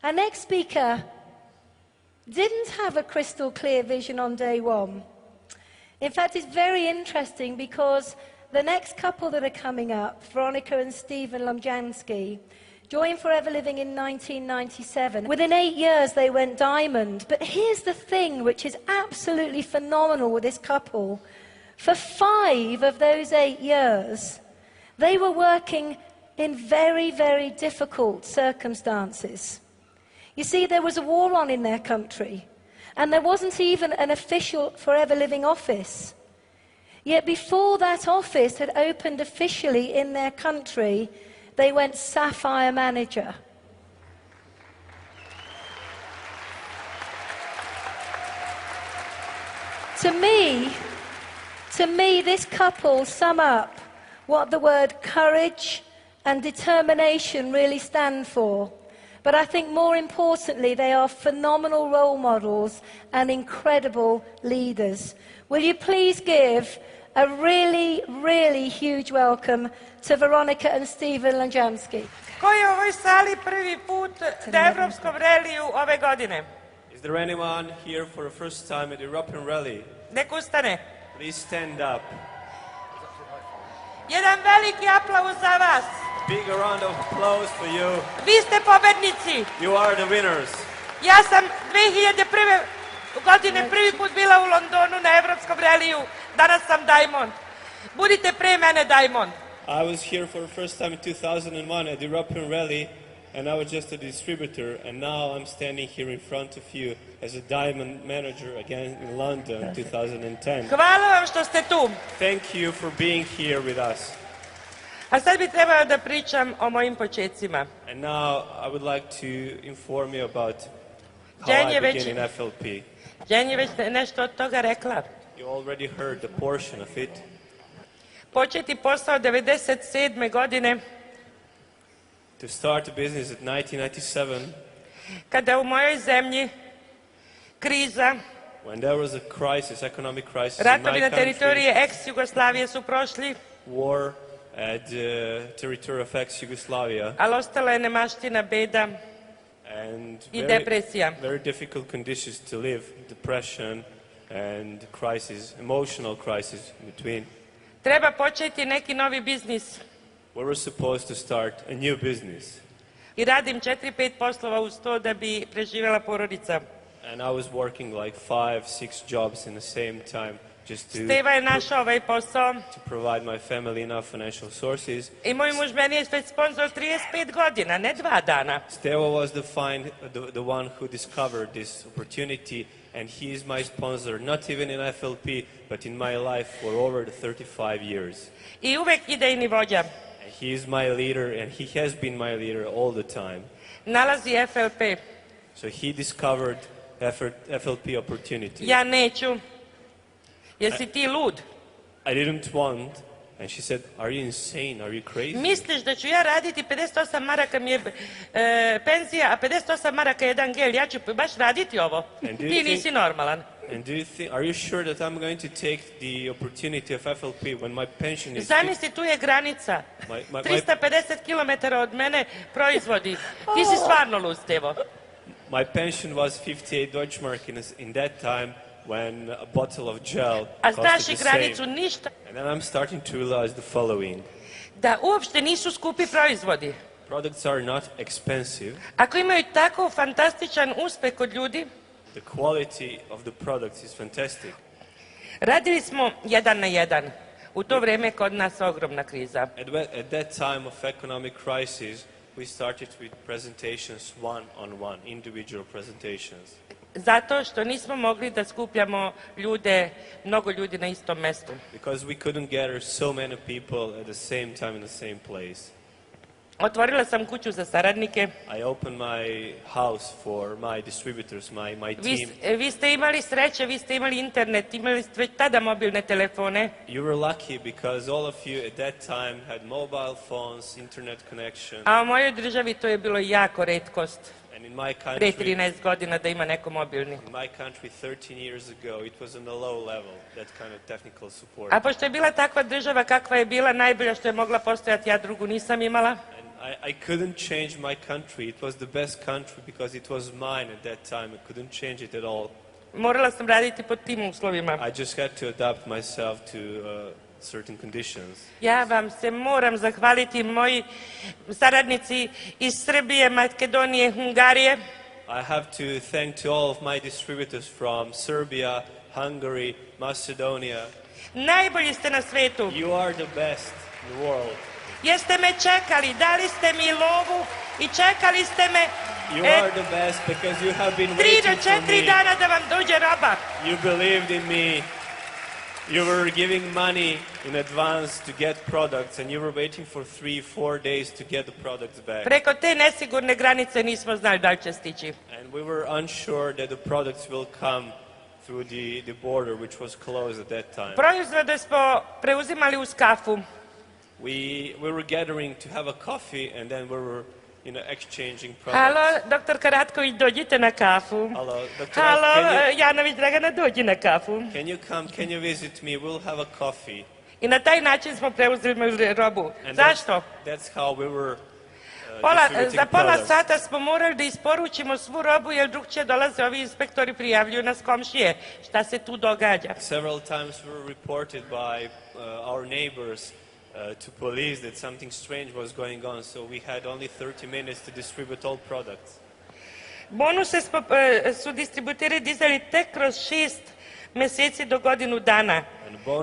Our next speaker didn't have a crystal clear vision on day one. In fact, it's very interesting because the next couple that are coming up, Veronika and Stevan Lomjanski, joined Forever Living in 1997. Within 8 years, they went Diamond. But here's the thing which is absolutely phenomenal with this couple. For 5 of those 8 years, they were working in very, very difficult circumstances. You see, there was a war on in their country, and there wasn't even an official Forever Living office. Yet before that office had opened officially in their country, they went Sapphire Manager. To me, this couple sum up what the word courage and determination really stand for. But I think more importantly, they are phenomenal role models and incredible leaders. Will you please give a really, really huge welcome to Veronika and Stevan Lomjanski. Ko je u ovoj sali prvi put na Evropskom reliju ove godine? Is there anyone here for the first time at the European Rally? Nek ustane. Please stand up. Jedan veliki aplauz za vas. Big round of applause for you. Vi ste pobednici. You are the winners. Ja sam 2001. godine prvi put bila u Londonu na Evropskom reliju. Danas sam Diamant. Budite pre mene Diamant. I was here for the first time in 2001 at the European Rally, and I was just a distributor, and now I'm standing here in front of you as a Diamond manager again in London 2010. Hvala vam što ste tu. Thank you for being here with us. A sad bi trebalo da pričam o mojim počecima. And now I would like to inform you about how I began in FLP. Jen je već nešto od toga rekla. You already heard the portion of it. Početi posao 97. godine. To start a business at 1997. Kada u mojoj zemlji kriza, when there was a crisis, economic crisis in my ratovi na country, teritorije ex-Jugoslavije su prošli, war at the territory of ex-Yugoslavia, ali ostala je nemaština, beda and i depresija. very difficult conditions to live, depression and crisis, emotional crisis in between. Treba početi neki novi biznis. We were supposed to start a new business. I radim 4-5 poslova uz to da bi preživjela porodica. And I was working like 5-6 jobs in the same time just Steva je našao ovaj posao. to provide my family enough financial sources. I moj muž meni je već sponsor 35 godina, ne 2 dana. Steva was the one who discovered this opportunity, and he is my sponsor, not even in FLP, but in my life for over 35 years. I uvek idejni vođa. And he is my leader, and he has been my leader all the time. Nalazi FLP. So he discovered FLP opportunity. Ja neću. Jesi ti lud? I didn't want, and she said, are you insane? Are you crazy? Misliš da ću ja raditi 58 maraka mi je penzija, a 58 maraka je jedan gel, ja ću baš raditi ovo? Ti nisi normalan. And are you sure that I'm going to take the opportunity of FLP when my pension is... Zamisli, tu je granica. 350 km od mene proizvodi. Ti si stvarno lud, Stevo. My pension was 58 Deutschmark in that time when a bottle of gel a costed znaš the i same. granicu ništa. And then I'm starting to realize the following. Da uopšte nisu skupi proizvodi. Products are not expensive. Ako imaju tako fantastičan uspeh kod ljudi, The quality of the products is fantastic. Radili smo 1 na 1. U to vrijeme kod nas ogromna kriza. At that time of economic crisis, we started with presentations one-on-one, individual presentations. Zato što nismo mogli da skupljamo mnogo ljudi na istom mestu. Because we couldn't gather so many people at the same time in the same place. Otvorila sam kuću za saradnike. I opened my house for my distributors, my team. Vi ste imali sreće, vi ste imali internet, imali ste već tada mobilne telefone. You were lucky because all of you at that time had mobile phones, internet connection. A u mojoj državi to je bilo jako retkost. And in my country, pre 13 godina da ima neko mobilni. In my country 13 years ago, it was on a low level, that kind of technical support. A pošto je bila takva država kakva je bila, najbolja što je mogla postojati, ja drugu nisam imala. I couldn't change my country. It was the best country because it was mine at that time. I couldn't change it at all. Morala sam raditi pod tim uslovima. I just had to adapt myself to certain conditions. Ja vam se moram zahvaliti, moji saradnici iz Srbije, Makedonije, Hungarije. I have to thank to all of my distributors from Serbia, Hungary, Macedonia. Najbolji ste na svetu. You are the best in the world. Jeste me čekali, dali ste mi lovu i čekali ste me You are the best because you have been 3 waiting do for 4 me. dana da vam dođe roba. You believed in me. You were giving money in advance to get products and you were waiting for 3-4 days to get the products back. Preko te nesigurne granice nismo znali da li će stići. And we were unsure that the products will come through the border which was closed at that time. Proizvode smo preuzimali uz kafu. We were gathering to have a coffee and then we were exchanging products. Halo, doktor Karatković, dođite na kafu. Hello, Dr. Halo, Janović Dragana, dođi na kafu. Can you come? Can you visit me? We'll have a coffee. I na taj način smo preuzeli robu. And Zašto? That's how we were Za pola sata smo morali da isporučimo svu robu jer drugčije dolaze ovi inspektori, prijavljuju nas komšije. Šta se tu događa? Several times we were reported by our neighbors to police that something strange was going on, so we had only 30 minutes to distribute all products. Bonuse su distributeri dizali tek kroz 6 meseci do godinu dana.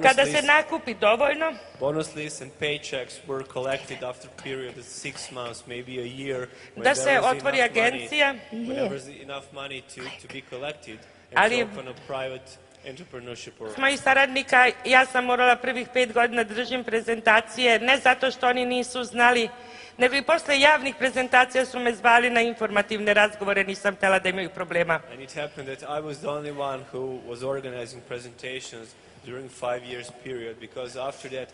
Kada se nakupi dovoljno, bonus lists and paychecks were collected after a period of 6 months, maybe a year, da se otvori agencija. When there was enough money to be collected and to open a private entrepreneurship. S mojih saradnika ja sam morala prvih 5 godina držim prezentacije, ne zato što oni nisu znali, nego i posle javnih prezentacija su me zvali na informativne razgovore, nisam htjela da imaju problema. And it happened that I was the only one who was organizing presentations during 5 years period, because after that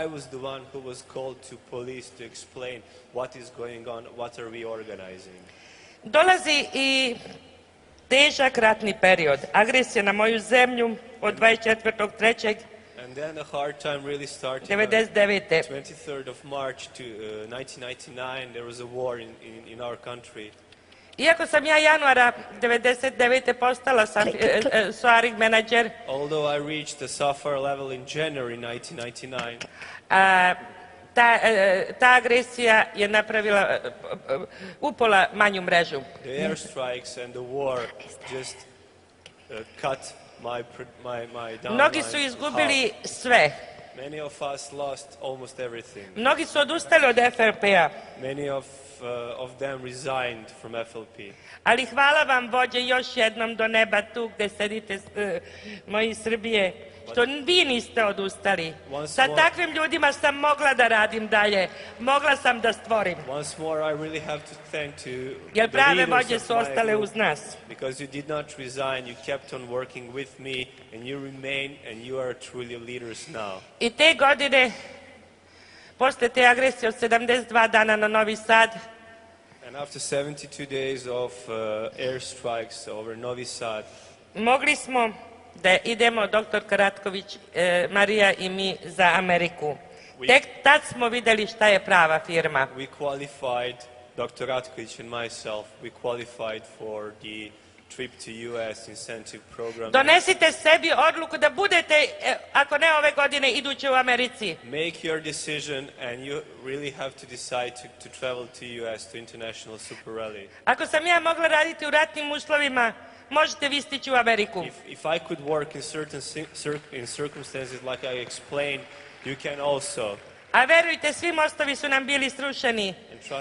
I was the one who was called to police to explain what is going on, what are we organizing. Dolazi i težak ratni period, agresija na moju zemlju od 24.3. And then the hard time really started. 99. 23rd of March to 1999, there was a war in our country. Iako sam ja januara 99. postala soaring manager, although I reached the software level in January 1999, ta agresija je napravila upola manju mrežu. The airstrikes and the war just cut my downline. Mnogi su izgubili sve. Many of us lost almost everything. Mnogi su odustali od FLP-a. Many of them resigned from FLP. Ali hvala vam, vođe, još jednom do neba tu gde sedite, moji Srbije, što vi niste odustali. Sa takvim ljudima sam mogla da radim dalje, mogla sam da stvorim. Once more, I really have to thank to jer prave vođe su ostale uz nas. Because you did not resign, you kept on working with me, and you remain, and you are truly leaders now. I te godine, posle te agresije od 72 dana na Novi Sad, and after 72 days of airstrikes over Novi Sad, mogli smo da idemo, doktor Karatković, Marija i mi, za Ameriku. Tek tad smo videli šta je prava firma. We qualified, Dr. Ratković and myself, we qualified for the trip to US incentive program. Donesite sebi odluku da budete, ako ne ove godine, iduće u Americi. Make your decision and you really have to decide to travel to US, to International Super Rally. Ako sam ja mogla raditi u ratnim uslovima, možete vi stići u Ameriku. If I could work in certain circumstances like I explained, you can also. A verujte, svi mostovi su nam bili srušeni.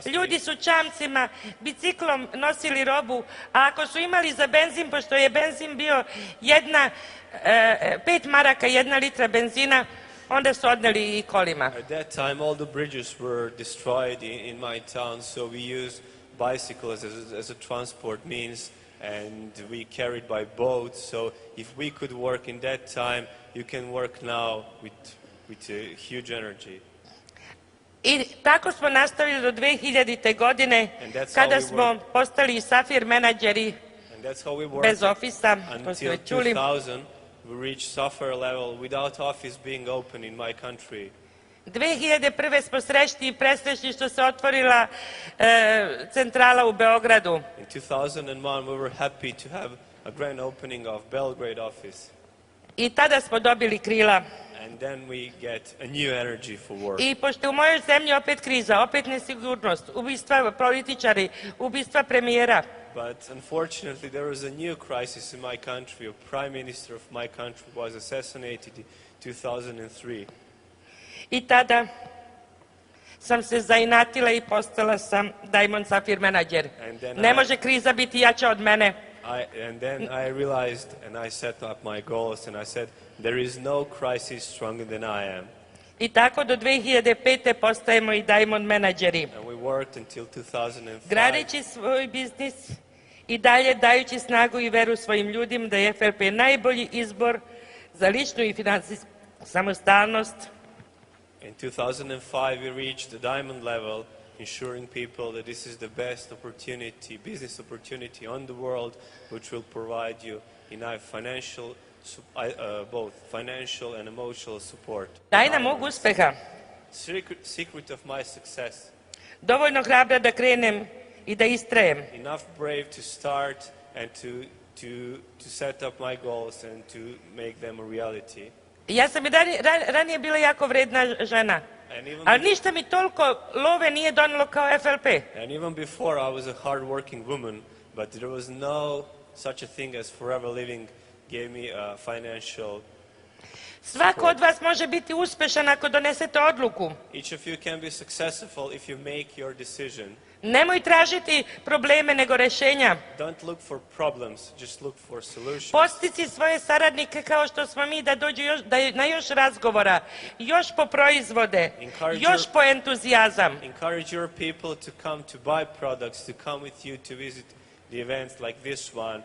Ljudi su čamcima, biciklom nosili robu, a ako su imali za benzin, pošto je benzin bio 5 maraka, 1 litra benzina, onda su odneli i kolima. At that time all the bridges were destroyed in my town, so we used bicycles as a transport means, and we carried by boat. So if we could work in that time, you can work now with a huge energy. I tako smo nastavili do 2000. godine, kada smo postali safir menadžeri bez ofisa, to ste već čuli. Until 2000, we reached software level without office being open in my country. 2001. smo srećni i presrećni što se otvorila centrala u Beogradu. In 2001, we were happy to have a grand opening of Belgrade office. I tada smo dobili krila. And then we get a new energy for work. I pošto u mojoj zemlji opet kriza, opet nesigurnost, ubistva političari, ubistva premijera. But unfortunately, there was a new crisis in my country. A prime minister of my country was assassinated in 2003. I tada sam se zainatila i postala sam Diamant Safir menadžer. Ne može kriza biti jača od mene. And then I realized and I set up my goals and I said, there is no crisis stronger than I am. I tako do 2005. postajemo i Diamond menadžeri. And we worked until 2005. Gradeći svoj biznis i dalje dajući snagu i veru svojim ljudima da je FLP najbolji izbor za ličnu i finansijsku samostalnost. In 2005 we reached the diamond level, ensuring people that this is the best opportunity, business opportunity on the world, which will provide you enough financial, both financial and emotional support. Tajna mog uspeha. Secret of my success. Dovoljno hrabra da krenem i da istrajem. Enough brave to start and to set up my goals and to make them a reality. Ja sam i ranije bila jako vredna žena, ali ništa mi toliko love nije donelo kao FLP. And even before I was a hard-working woman, but there was no such a thing as forever living gave me a financial. Svako od vas može biti uspešan ako donesete odluku. Each of you can be successful if you make your decision. Nemoj tražiti probleme nego rešenja. Don't look for problems, just look for solutions. Postici svoje saradnike kao što smo mi da dođu na još razgovora, još po proizvode, još po entuzijazam. Encourage your people to come to buy products, to come with you to visit the events like this one.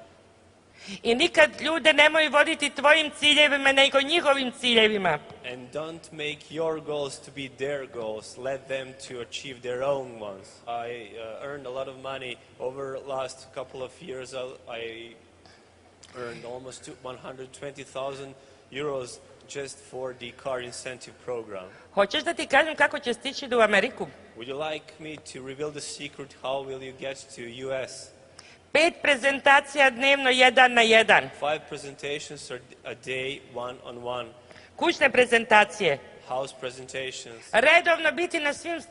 I nikad ljude nemoj voditi tvojim ciljevima, nego njihovim ciljevima. And don't make your goals to be their goals. Let them to achieve their own ones. I earned a lot of money over last couple of years. I earned almost 120,000 euros just for the car incentive program. Hoćeš da ti kažem kako će stići u Ameriku? Would you like me to reveal the secret how will you get to US? 5 prezentacija dnevno 1 na 1. 5 presentations a day, 1-on-1. Kućne prezentacije. House presentations. Redovno biti na svim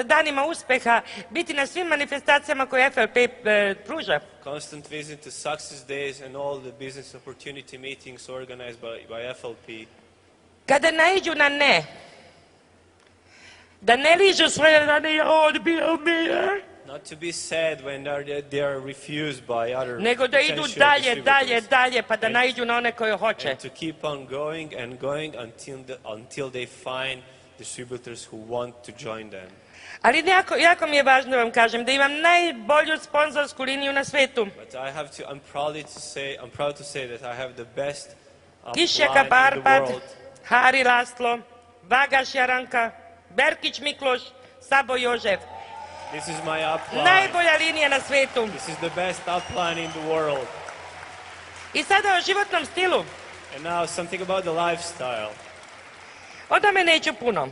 danima uspeha, biti na svim manifestacijama koje FLP pruža. Constant visit to success days and all the business opportunity meetings organized by FLP. Kada naiđu na ne, da ne ližu svoje rane, ja odbio mi je. Not to be sad when they are refused by other nego da idu dalje, pa da naiđu na one koje hoće. And to keep on going and going until they find distributors who want to join them. Ali jako mi je važno da vam kažem da imam najbolju sponzorsku liniju na svetu. But I'm proud to say that I have the best Kišjaka line in the Barpad, world. Hari Laslo, Vagaš Jaranka, Berkić Mikloš, Sabo Jožef. This is my upline. Najbolja linija na svetu. This is the best upline in the world. I sada o životnom stilu. And now something about the lifestyle. O tome neću puno.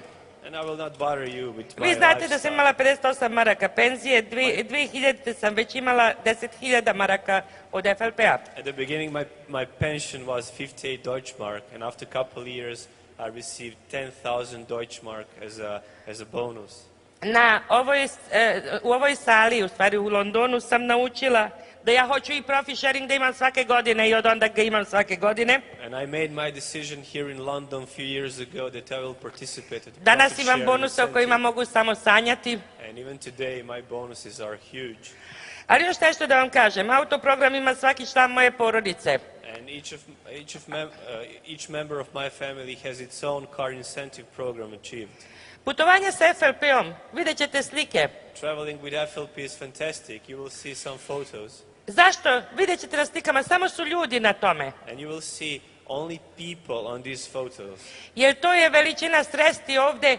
And I will not bother you with my Vi znate da lifestyle. sam imala 58 maraka penzije, 2000. sam već imala 10.000 maraka od FLP-a. At the beginning my pension was 58 Deutschmark and after a couple of years I received 10,000 Deutschmark as a bonus. U ovoj sali, u stvari u Londonu, sam naučila da ja hoću i profit sharing da imam svake godine i od onda ga imam svake godine. And I made my decision here in London a few years ago that I will participate at the Danas profit imam sharing bonuse o kojima incentive. mogu samo sanjati. And even today my bonuses are huge. Ali još nešto da vam kažem, autoprogram ima svaki član moje porodice. And each member of my family has its own car incentive program achieved. Putovanje sa FLP-om, vidjet ćete slike. Traveling with FLP is fantastic. You will see some photos. Zašto? Vidjet ćete na slikama, samo su ljudi na tome. And you will see only people on these photos. Jer to je veličina stresti ovde.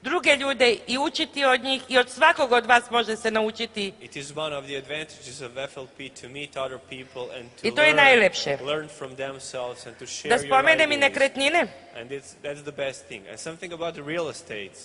druge ljude i učiti od njih i od svakog od vas može se naučiti. It is one of the advantages of FLP to meet other people and I to to je najlepše. learn from themselves and to share Da your spomenem i ideas. nekretnine. And that's the best thing. And something about the real estates.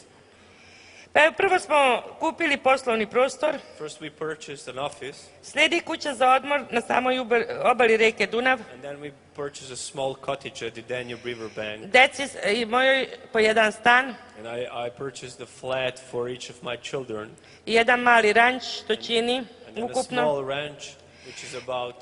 Pa prvo smo kupili poslovni prostor, First we purchased an office, slijedi kuća za odmor na samoj obali reke Dunav. and then we purchased a small cottage at the Danube river bank. Deci i mojoj po jedan stan And I purchased a flat for each of my children. i jedan mali ranč, to čini And then a ukupno small ranch, which is about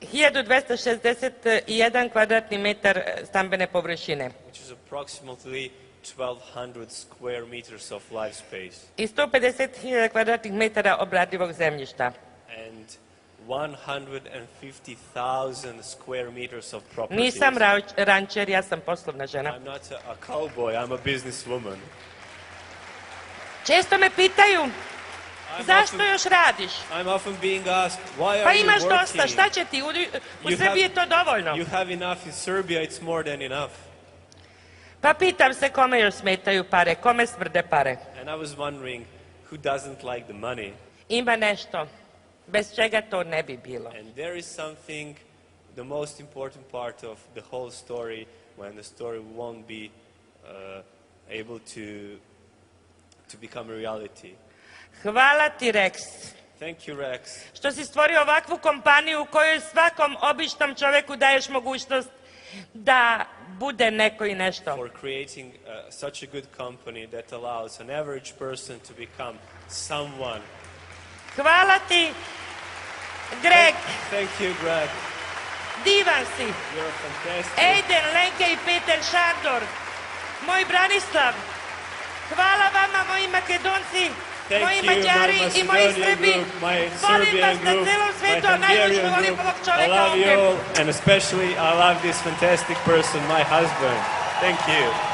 1261 kvadratni metar stambene površine which is approximately 1,200 square meters of life space. i 150.000 kvadratnih metara obradivog zemljišta. And 150,000 square meters of properties. Nisam rančer, ja sam poslovna žena. I'm not a cowboy, I'm a businesswoman. Često me pitaju, zašto još radiš? I'm often being asked, why Pa are you imaš dosta, working? šta će ti? U Srbiji je to dovoljno. You have enough in Serbia, it's more than enough. Pa pitam se kome još smetaju pare, kome smrde pare. And I was wondering, who doesn't like the money? Ima nešto, bez čega to ne bi bilo. And there is something, the most important part of the whole story, when the story won't be able to become a reality. Hvala ti, Rex, Thank you, Rex, što si stvorio ovakvu kompaniju u kojoj svakom običnom čoveku daješ mogućnost da bude neko i nešto. for creating such a good company that allows an average person to become someone. Hvala ti, Greg, Thank you, Greg. divan si. You're fantastic. Ejden, Lenke i Peter Šandor, moj Branislav, hvala vama, moji Makedonci, Thank moji you, Mađari my i moji Macedonian Srbi. group, my Volim Serbian vas na group, celom my svetu, a najviše Hungarian volim group. ovog I čoveka love you ovdje. all, and especially I love this fantastic person, my husband. Thank you.